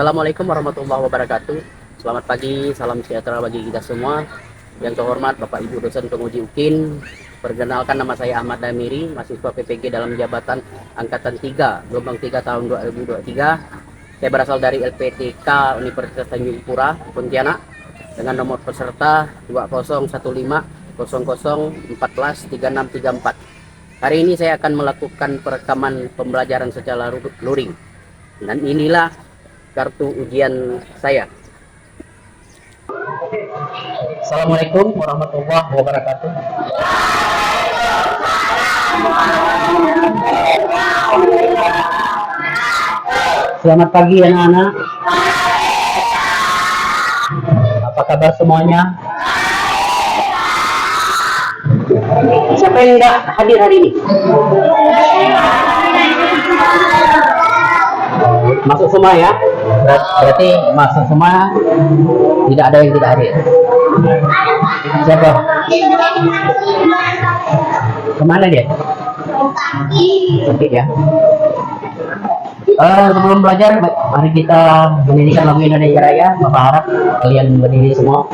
Assalamualaikum warahmatullahi wabarakatuh. Selamat pagi, salam sejahtera bagi kita semua. Yang terhormat Bapak Ibu dosen penguji UKIN, perkenalkan nama saya Ahmad Damiri, mahasiswa PPG dalam jabatan Angkatan 3, gelombang 3 tahun 2023. Saya berasal dari LPTK Universitas Tanjung Pura, Pontianak, dengan nomor peserta 201500143634. Hari ini saya akan melakukan perekaman pembelajaran secara luring. Dan inilah kartu ujian saya. Assalamualaikum warahmatullahi wabarakatuh. Selamat pagi anak-anak. Apa kabar semuanya? Siapa yang enggak hadir hari ini? Masuk semua ya? Berarti masuk semua, tidak ada yang tidak hadir. Siapa? Kemana dia? Oke ya. Sebelum belajar, mari kita menyanyikan lagu Indonesia Raya. Bapak harap kalian berdiri semua.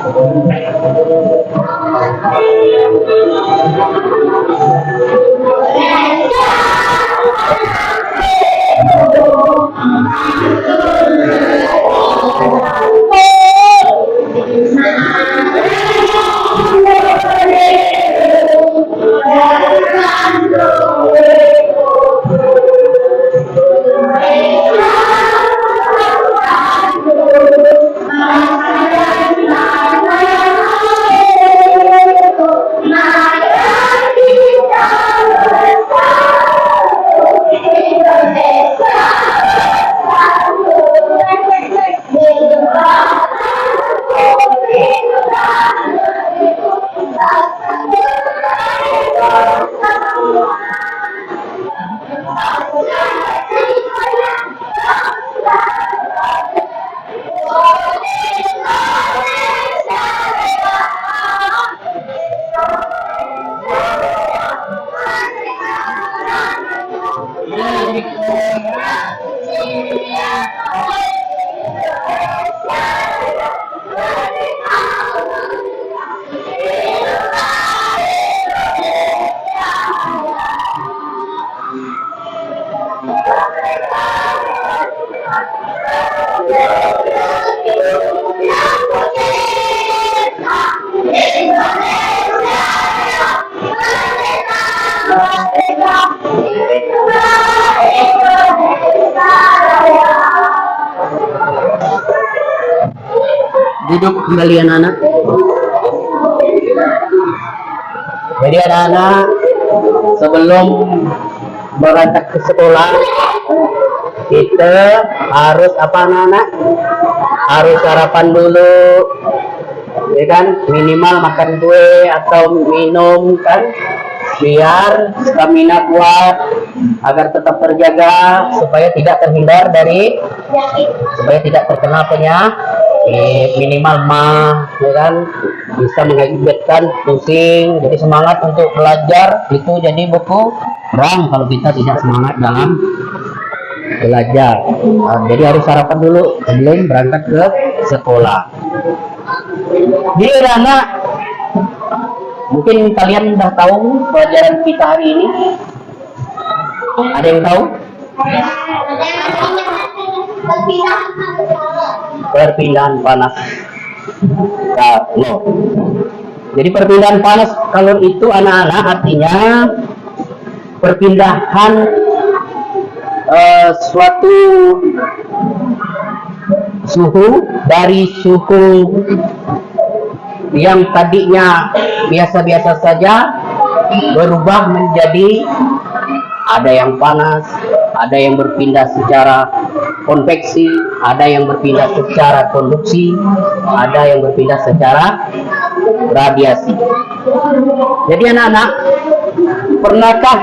Duduk kembali anak-anak. Jadi anak-anak, sebelum berangkat ke sekolah, kita harus apa anak-anak? Harus sarapan dulu, ya kan? Minimal makan kue atau minum kan, biar stamina kuat, agar tetap terjaga, supaya tidak terhindar dari, supaya tidak terkena penyakit. Minimal mah, ya kan, bisa mengakibatkan pusing. Jadi semangat untuk belajar itu jadi buku kurang kalau kita tidak semangat dalam belajar. Jadi harus sarapan dulu sebelum berangkat ke sekolah. Jadi anak, mungkin kalian udah tahu pelajaran kita hari ini. Ada yang tahu? Perpindahan panas kalor. Jadi perpindahan panas kalor itu anak-anak artinya perpindahan suatu suhu dari suhu yang tadinya biasa-biasa saja berubah menjadi ada yang panas, ada yang berpindah secara konveksi, ada yang berpindah secara konduksi, ada yang berpindah secara radiasi. Jadi anak-anak, pernahkah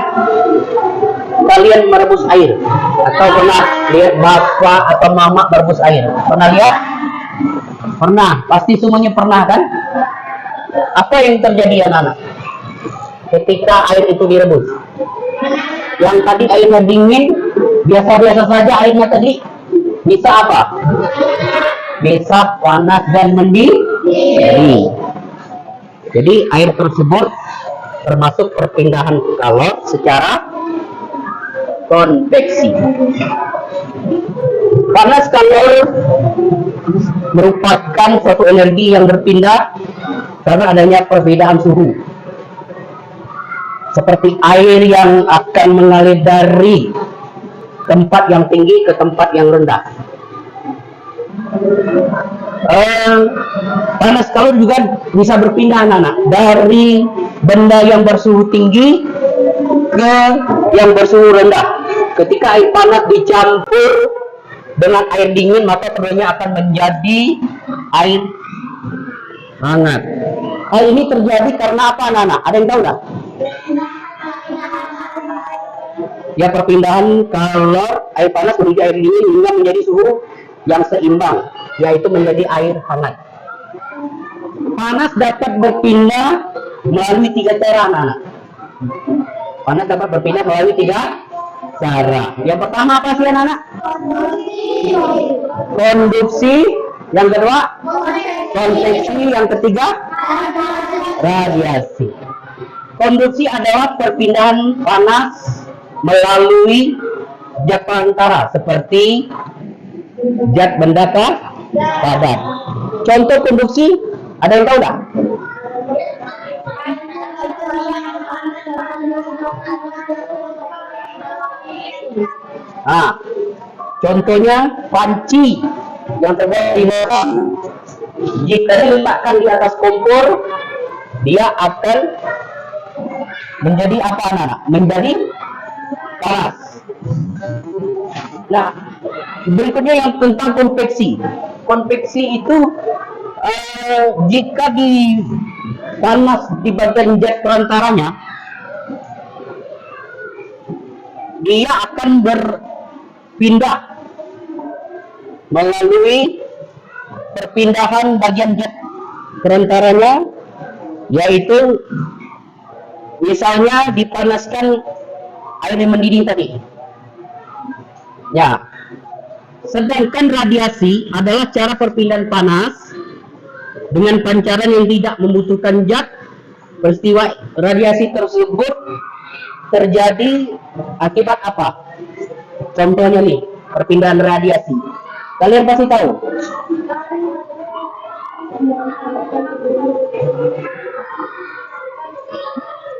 kalian merebus air? Atau pernah lihat bapak atau mama merebus air? Pernah lihat? Pernah, pasti semuanya pernah kan? Apa yang terjadi anak-anak ketika air itu direbus? Yang tadi airnya dingin, biasa-biasa saja airnya tadi bisa apa? bisa panas dan mendidih. Jadi air tersebut termasuk perpindahan kalor secara konveksi. Panas kalor merupakan suatu energi yang berpindah karena adanya perbedaan suhu. Seperti air yang akan mengalir dari tempat yang tinggi ke tempat yang rendah. Panas kalor juga bisa berpindah anak-anak, dari benda yang bersuhu tinggi ke yang bersuhu rendah. Ketika air panas dicampur dengan air dingin, maka keduanya akan menjadi air hangat. Hal ini terjadi karena apa anak-anak? Ada yang tahu nggak? Ya, perpindahan kalor air panas menuju air dingin hingga menjadi suhu yang seimbang, yaitu menjadi air hangat. Panas dapat berpindah melalui 3 cara anak-anak. Panas dapat berpindah melalui 3 cara. Yang pertama apa sih anak-anak? Konduksi. Yang kedua konveksi. Yang ketiga radiasi. Konduksi adalah perpindahan panas melalui zat perantara seperti zat benda padat. Contoh konduksi, ada yang tahu nggak? Contohnya panci yang terbuat di bawah. Jika diletakkan di atas kompor, dia akan menjadi apa anak-anak? Menjadi panas. Nah, berikutnya yang tentang konveksi. Konveksi itu jika di panas di bagian zat perantaranya, dia akan berpindah melalui perpindahan bagian zat perantaranya, yaitu misalnya dipanaskan air yang mendidih tadi. Ya. Sedangkan radiasi adalah cara perpindahan panas dengan pancaran yang tidak membutuhkan zat. Peristiwa radiasi tersebut terjadi akibat apa? Contohnya nih, perpindahan radiasi. Kalian pasti tahu.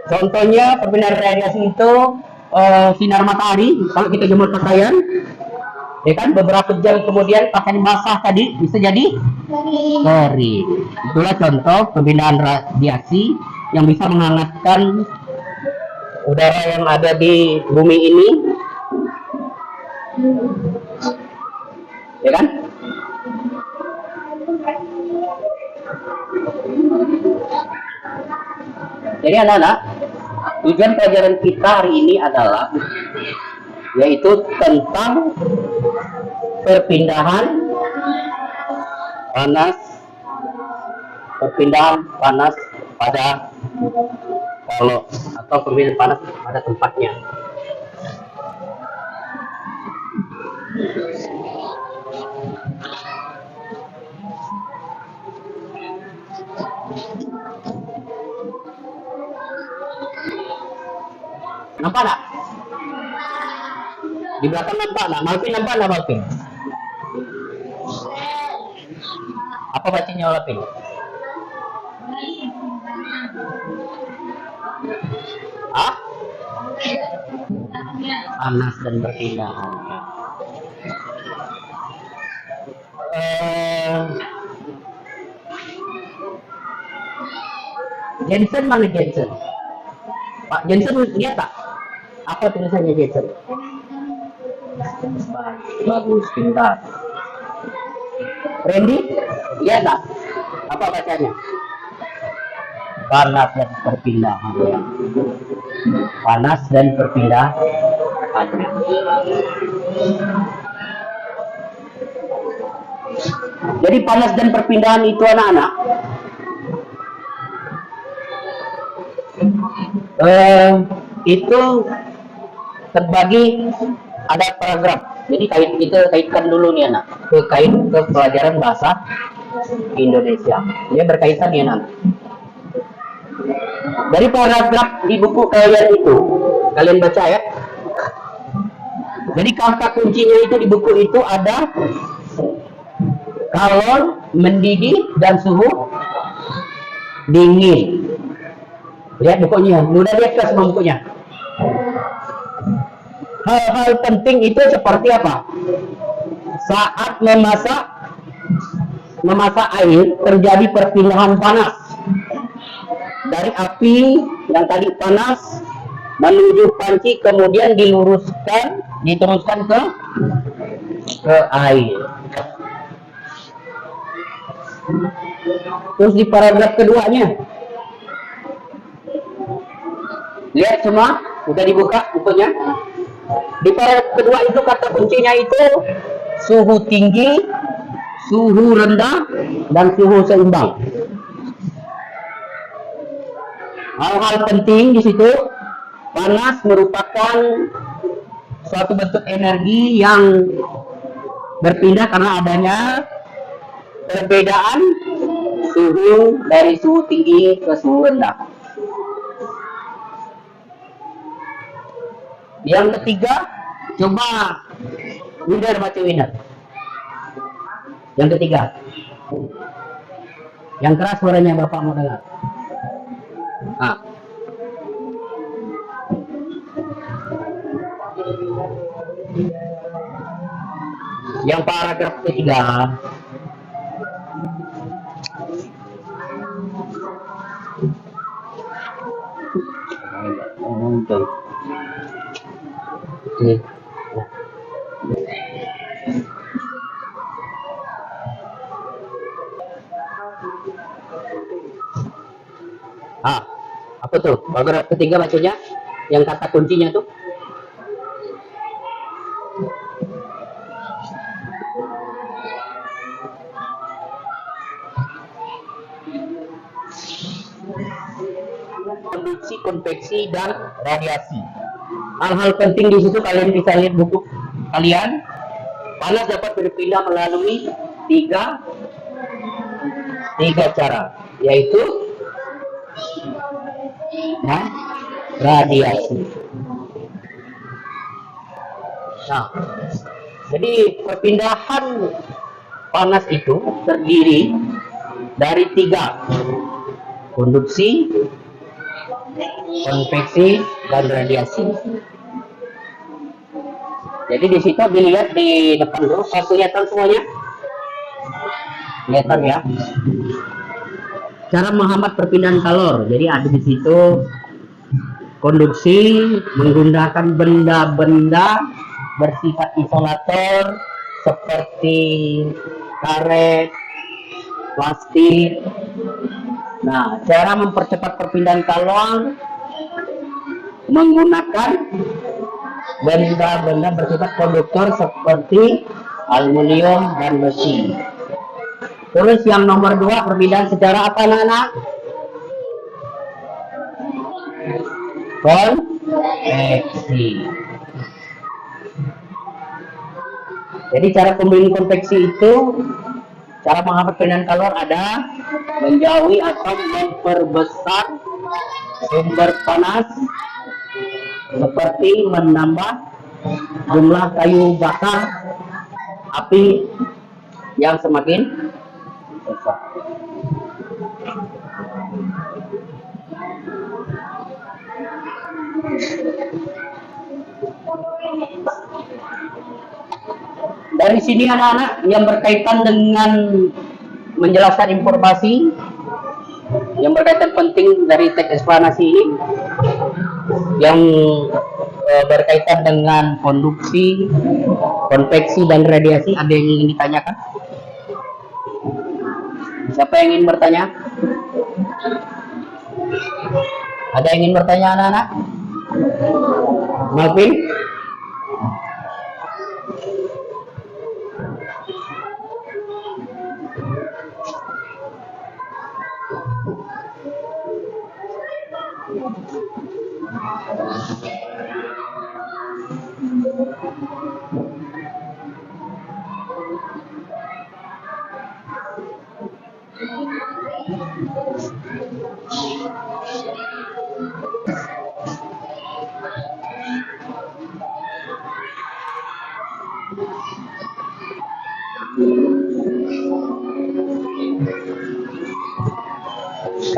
Contohnya perpindahan radiasi itu sinar matahari. Kalau kita jemur pakaian, ya kan, beberapa jam kemudian pakaian basah tadi bisa jadi kering. Itulah contoh perpindahan radiasi yang bisa menghangatkan udara yang ada di bumi ini, ya kan? Jadi anak-anak, tujuan pelajaran kita hari ini adalah yaitu tentang perpindahan panas pada kalau atau perpindahan panas pada tempatnya. Nampak tak? Di belakang nampak tak? Malvin nampak tak Malvin? Apa bacanya Malvin? Panas dan perpindahan. Jensen mana Jensen? Pak Jensen lihat tak? Apa tulisannya Jensen? Bagus, pintar. Randy, lihat tak? Apa bacanya? Panas dan perpindahan. Panas dan perpindahan. Jadi panas dan perpindahan itu anak-anak itu terbagi, ada paragraf. Jadi kita kaitkan dulu nih anak ke pelajaran bahasa Indonesia. Dia berkaitan nih anak. Dari paragraf di buku kalian itu, kalian baca ya. Jadi kata kuncinya itu di buku itu ada kalor, mendidih, dan suhu dingin. Lihat bukunya, mudah lihat ke semua bukunya. Hal-hal penting itu seperti apa? Saat memasak air terjadi perpindahan panas dari api yang tadi panas menuju panci, kemudian diteruskan ke air. Terus di paragraf keduanya, lihat semua, udah dibuka bukunya. Di paragraf kedua itu kata kuncinya itu suhu tinggi, suhu rendah, dan suhu seimbang. Hal-hal penting di situ, panas merupakan suatu bentuk energi yang berpindah karena adanya perbedaan suhu dari suhu tinggi ke suhu rendah. Yang ketiga, coba Winner baca Winner. Yang ketiga, yang keras suaranya Bapak mau dengar. Yang paragraf ketiga, apa tuh? Paragraf ketiga bacanya, yang kata kuncinya tuh. Konduksi, konveksi, dan radiasi. Hal-hal penting di situ kalian bisa lihat buku kalian. Panas dapat berpindah melalui tiga cara, yaitu radiasi. Nah, jadi perpindahan panas itu terdiri dari tiga: konduksi, konveksi, dan radiasi. Jadi di situ dilihat di depan dulu, kelihatan semuanya, kelihatan ya. Cara menghambat perpindahan kalor. Jadi ada di situ konduksi menggunakan benda-benda bersifat isolator seperti karet, plastik. Nah, cara mempercepat perpindahan kalor menggunakan benda-benda bersifat konduktor seperti aluminium dan besi. Terus yang nomor 2, perpindahan secara apa anak-anak? Konveksi. Jadi cara pembimbing konveksi itu, cara menghambat perpindahan kalor ada menjauhi atau memperbesar sumber panas, seperti menambah jumlah kayu bakar api yang semakin besar. Dari sini anak-anak yang berkaitan dengan menjelaskan informasi yang berkaitan penting dari teks eksplanasi ini, yang berkaitan dengan konduksi, konveksi, dan radiasi, ada yang ingin ditanyakan? Siapa yang ingin bertanya? Ada yang ingin bertanya anak-anak? Malvin?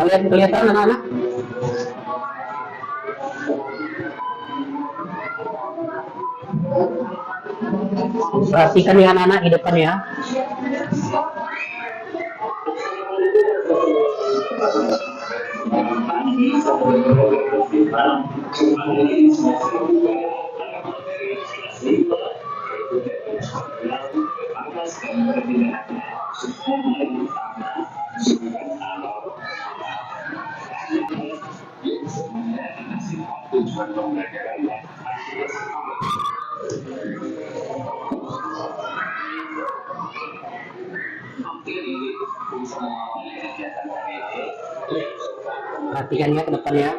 Kelihatan anak-anak? Perhatikan ya anak-anak di depan ya. Perhatikan ya ke depan ya.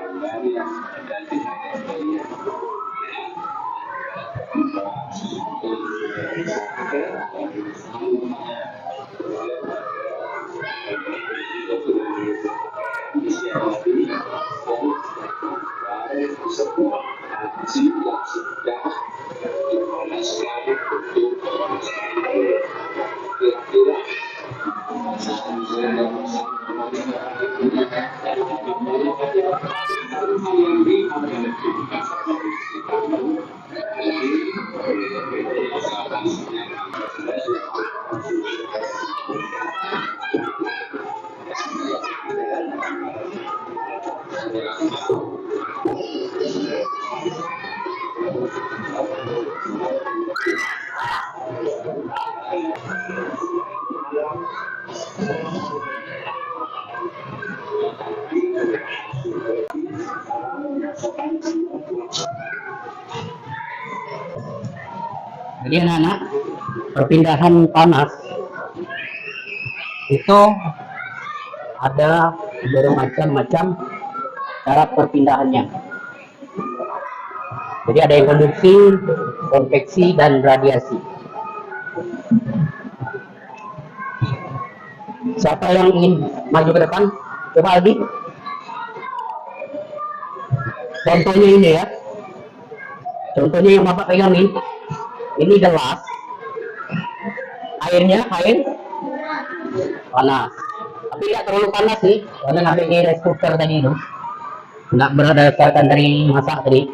Jadi anak-anak, perpindahan panas itu ada bermacam-macam cara perpindahannya. Jadi ada yang konduksi, konveksi, dan radiasi. Siapa yang ingin maju ke depan? Coba lagi. Contohnya ini ya. Contohnya yang Bapak pegang ini. Ini gelas. Airnya air panas. Tapi tidak terlalu panas sih. Karena ngambil di rice cooker tadi itu. Nggak berdasarkan dari masak tadi.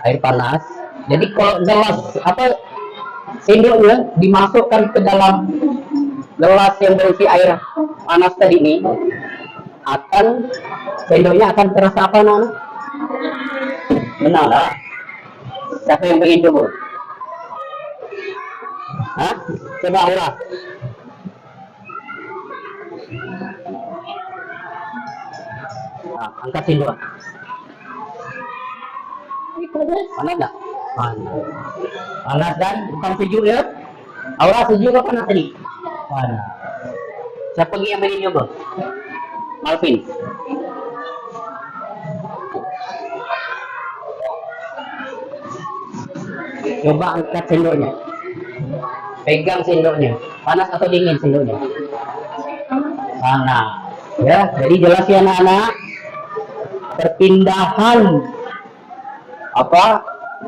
Air panas. Jadi kalau gelas sendoknya dimasukkan ke dalam gelas yang berisi air panas tadi ini, sendoknya akan terasa apa nana? Benar lah. Siapa yang ingin coba? Hah? Coba Aura. Nah, angkat sendok. Panas nggak? Panas dan bukan sejuk ya? Aura sejuk apa panas tadi? Panas. Siapa lagi yang ingin coba? Malvin. Coba angkat sendoknya. Pegang sendoknya. Panas atau dingin sendoknya? Panas. Ya, jadi jelas ya anak-anak. Perpindahan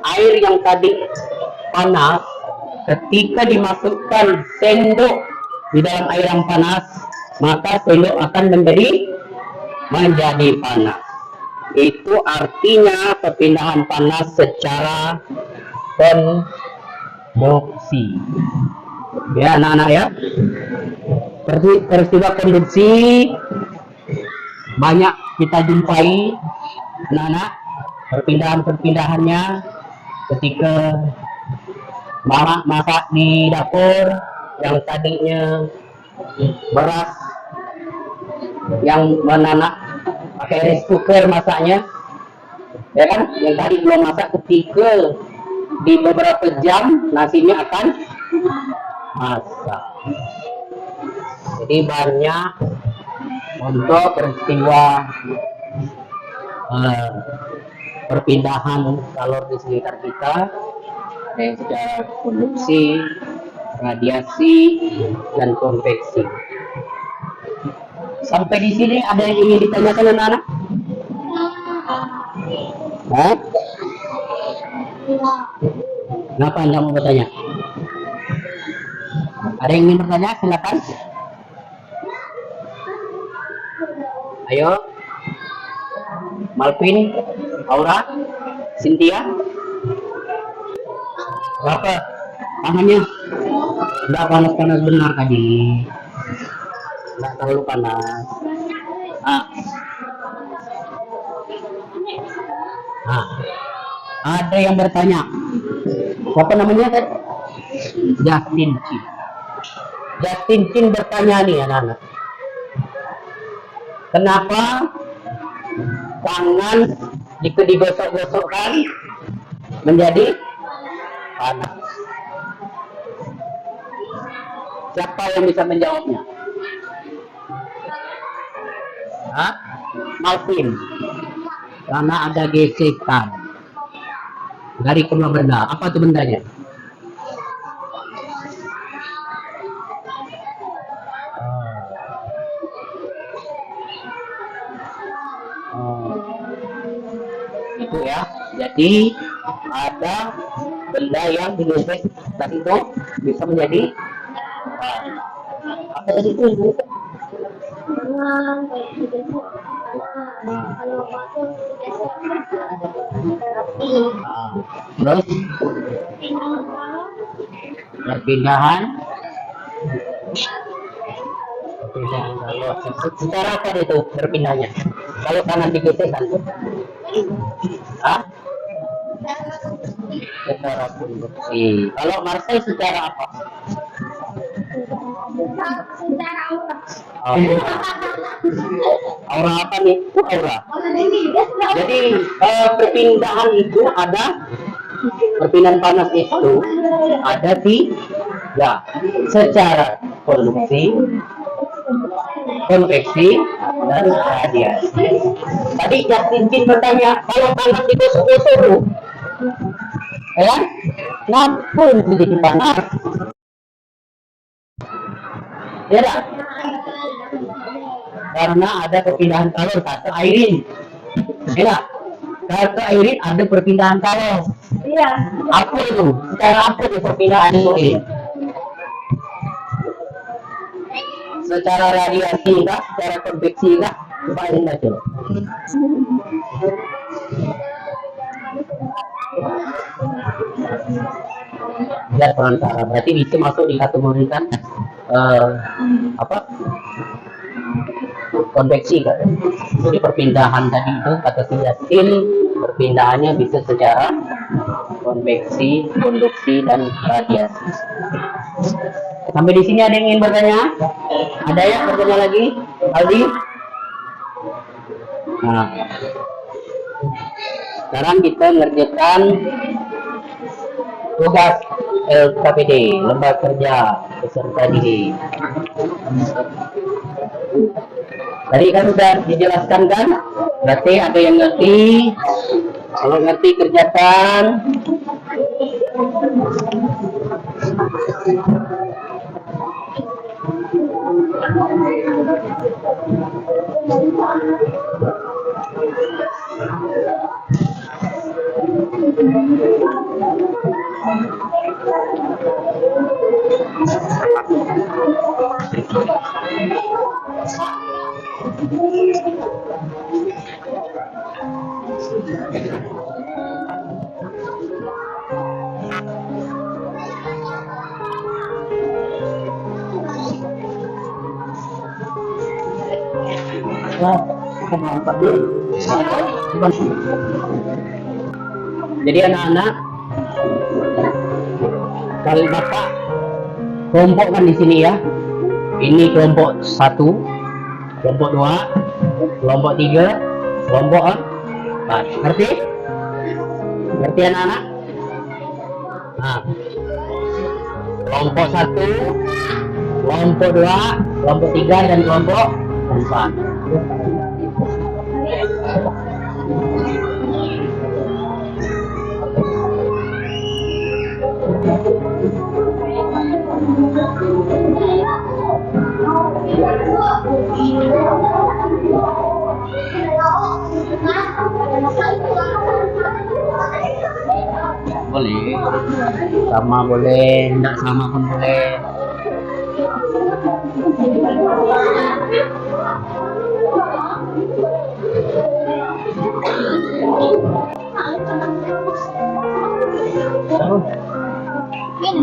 air yang tadi panas ketika dimasukkan sendok di dalam air yang panas, maka sendok akan menjadi panas. Itu artinya perpindahan panas secara konduksi. Ya anak-anak ya. Peristiwa konduksi banyak kita jumpai anak-anak. Perpindahannya ketika mama masak di dapur yang tadinya beras yang menanak pakai rice cooker masaknya, ya kan, yang tadi belum masak, ketika di beberapa jam nasinya akan masak. Jadi banyak untuk peristiwa perpindahan kalor di sekitar kita, secara konduksi, radiasi, dan konveksi. Sampai di sini ada yang ingin ditanyakan anak-anak? Hah? Kenapa Anda mau bertanya? Ada yang ingin bertanya? Silakan. Ayo. Malvin, Aura, Cynthia. Berapa? Tangannya? Enggak panas-panas benar tadi. Enggak terlalu panas. Ada yang bertanya. Siapa namanya kan? Justin Chin. Justin Chin bertanya nih anak-anak. Kenapa tangan jika digosok-gosokkan menjadi panas? Siapa yang bisa menjawabnya? Malvin. Karena ada gesekan dari kedua benda. Apa itu bendanya? Itu ya. Jadi ada benda yang digesek dan itu bisa menjadi apa tadi itu? Terus perpindahan secara apa itu berpindahnya? Kalau kanan digesek kan? Secara konduksi. Kalau Marseille secara apa? Secara aura. Aura apa nih? Itu aura. Jadi perpindahan itu ada perpindahan panas itu ada ya secara konduksi, konveksi dan radiasi. Tadi Justin Chin bertanya kalau tangan digosok-gosok, ya, ngapain menjadi panas? Ya, karena ada perpindahan kalor kata airin. Ya, kata airin ada perpindahan kalor. Iya. Apa itu? Secara apa itu perpindahan itu? Secara radiasi kah? Secara konveksi kah? Coba ini aja. Lihat perantara. Berarti itu masuk di kategorikan apa? Konveksi kan? Jadi perpindahan tadi itu kata si Justin, perpindahannya bisa secara konveksi, konduksi dan radiasi. Sampai di sini ada yang ingin bertanya? Ada yang bertanya lagi? Aldi? Nah, sekarang kita ngerjakan tugas LKPD, lembaga kerja peserta didik. Tadi kan sudah dijelaskan kan? Berarti ada yang ngerti. Kalau ngerti kerjakan. Jadi anak-anak, kalau Bapak kelompokkan di sini ya. Ini kelompok 1, kelompok 2, kelompok 3, kelompok 4. Ngerti? Ngerti anak-anak? Nah, kelompok 1, kelompok 2, kelompok 3 dan kelompok 4. Boleh, sama boleh, tidak sama pun boleh.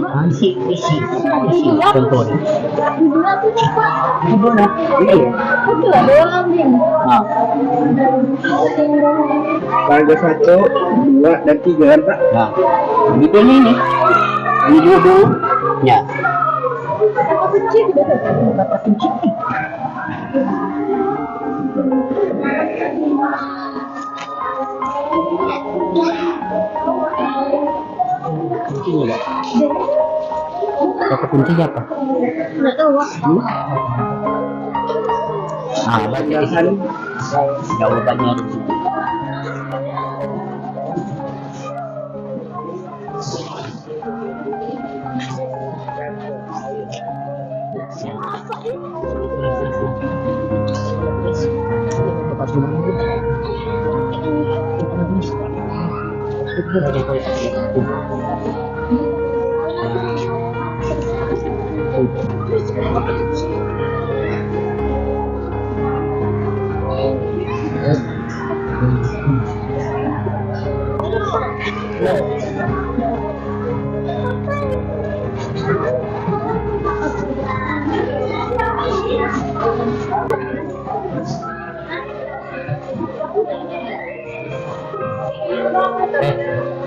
Isi contoh nih. Ibu nak, iya. Ah. Harga 1, 2, dan 3 kan Pak? Nah, begitu ini dulu ya. Kuncinya enggak? Kata kuncinya apa? Nggak tahu. Ah, baca di sini. Jawabannya di sini.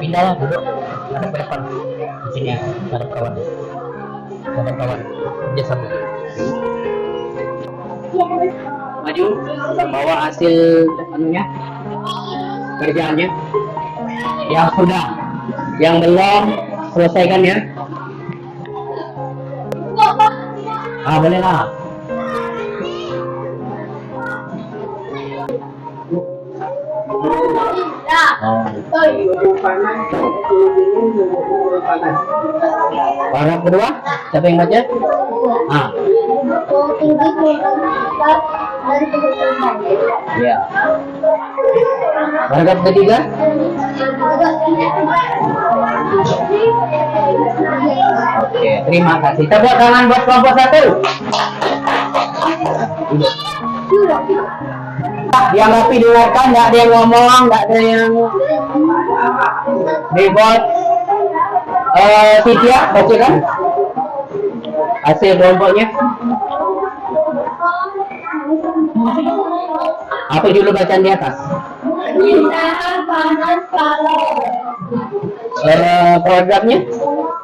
Pindahlah duduk hadap ke depan di sini, hadap kawan dia sama maju bawa hasil anunya kerjaannya yang sudah, yang belum selesaikan ya. Boleh lah. Paragraf kedua, siapa yang baca? Ya. Paragraf ketiga. Oke, terima kasih. Tepuk tangan buat kelompok 1. Yang rapi dengarkan, nggak ada yang ngomong, nggak ada yang ribut. Titia, bacakan hasil kelompoknya. Apa judul bacaan di atas? Permintaan panas kalor. Paragrafnya?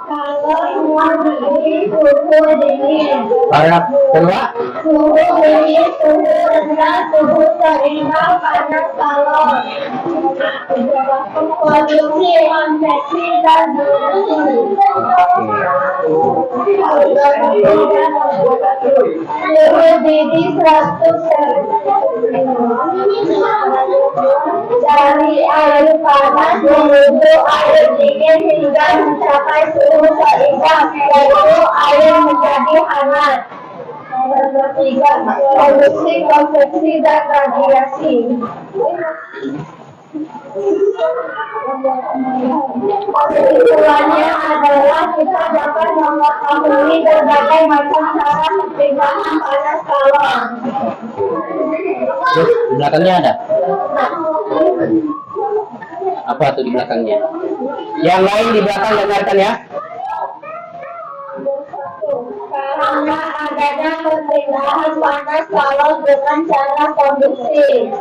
Kalor dingin, suhu dingin. Paragraf kedua? Suhu dingin, suhu rendah, suhu seimbang, panas kalor. Kondisi konveksi dan suhu didih 100 dari air panas menuju air dingin hingga mencapai suhu seimbang, yaitu air menjadi hangat. Nomor 3, produksi, konveksi, dan radiasi. Kesimpulannya adalah kita dapat mengetahui berbagai macam cara pertimbangan panas kalor. Terus di belakangnya ada? Apa tuh di belakangnya? Yang lain di belakang dengarkan ya. Karena adanya perpindahan panas kalor dengan cara konduksi.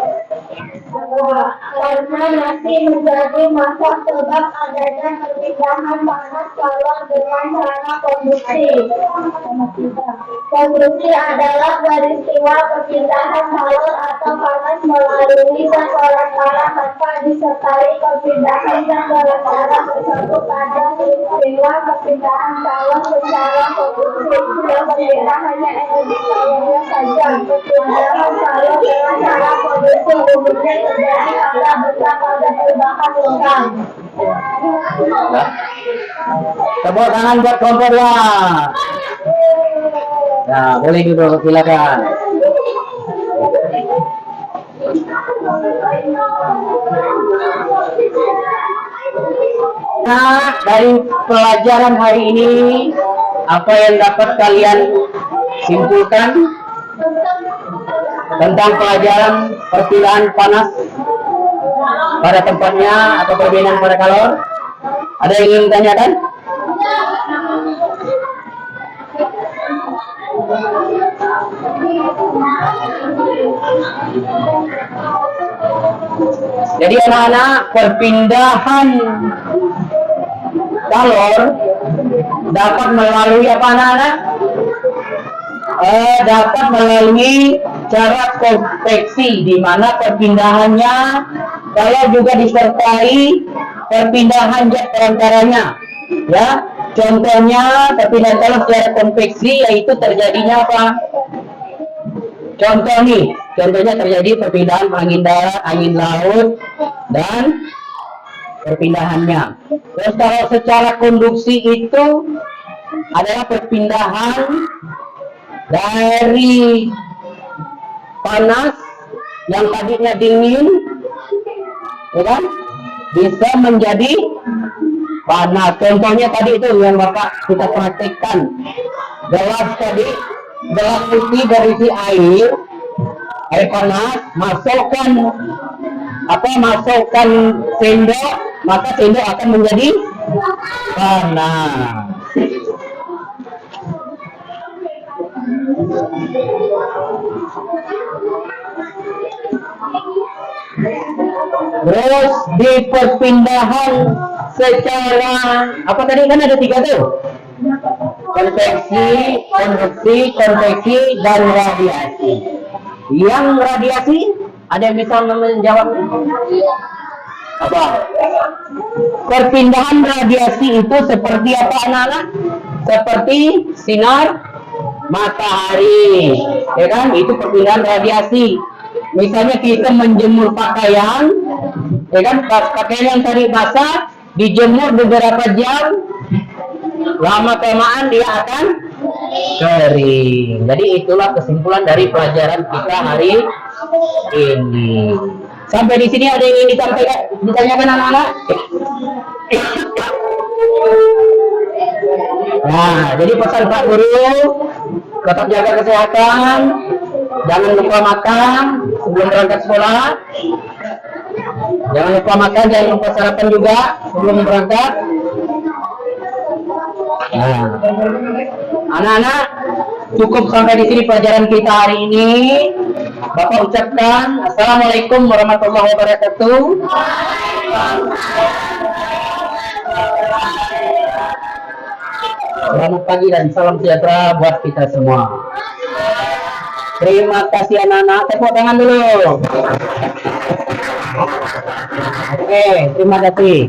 Karena masih menjadi masak sebab adanya perpindahan panas kalor dengan cara konduksi. Konduksi adalah peristiwa perpindahan kalor atau panas melalui seseorang tanpa disertai perpindahan seseorang tersebut pada peristiwa perpindahan kalor secara konduksi. Yang berbeda hanya energi kalornya saja. Perpindahan kalor dengan cara konduksi umumnya terjadi pada benda pada berbahan logam. Tepuk tangan buat kelompok 2. Nah, boleh duduk, silakan. Nah, dari pelajaran hari ini, apa yang dapat kalian simpulkan tentang pelajaran perpindahan panas pada tempatnya atau perbedaan pada kalor? Ada yang ingin tanyakan? Jadi anak-anak, perpindahan kalor dapat melalui apa anak-anak? Dapat melalui cara konveksi, di mana perpindahannya kalau juga disertai perpindahan zat perantaranya, ya. Contohnya perpindahan kalor secara konveksi yaitu terjadinya apa? Contoh nih, contohnya terjadi perpindahan angin darat, angin laut, dan perpindahannya. Terus kalau secara konduksi itu adalah perpindahan dari panas yang tadinya dingin, ya kan, bisa menjadi panas. Contohnya tadi itu yang Bapak kita praktekkan. Gelas tadi, gelas putih berisi air panas, masukkan sendok, maka sendok akan menjadi panas. Terus di perpindahan secara apa tadi kan ada 3 tuh, konveksi, konveksi, dan radiasi. Yang radiasi ada yang bisa menjawab? Apa? Perpindahan radiasi itu seperti apa anak-anak? Seperti sinar matahari, ya kan? Itu perpindahan radiasi. Misalnya kita menjemur pakaian, ya kan? Pakaian yang tadi basah dijemur beberapa jam, lama kelamaan dia akan kering. Jadi itulah kesimpulan dari pelajaran kita hari ini. Sampai di sini ada yang ingin ditanyakan anak-anak? Nah, jadi pesan Pak Guru, tetap jaga kesehatan, jangan lupa makan sebelum berangkat sekolah. Jangan lupa makan, jangan lupa sarapan juga sebelum berangkat. Nah, anak-anak, cukup sampai di sini pelajaran kita hari ini. Bapak ucapkan Assalamualaikum warahmatullahi wabarakatuh. Selamat pagi dan salam sejahtera buat kita semua. Terima kasih anak-anak. Tepuk tangan dulu. Oke, terima kasih.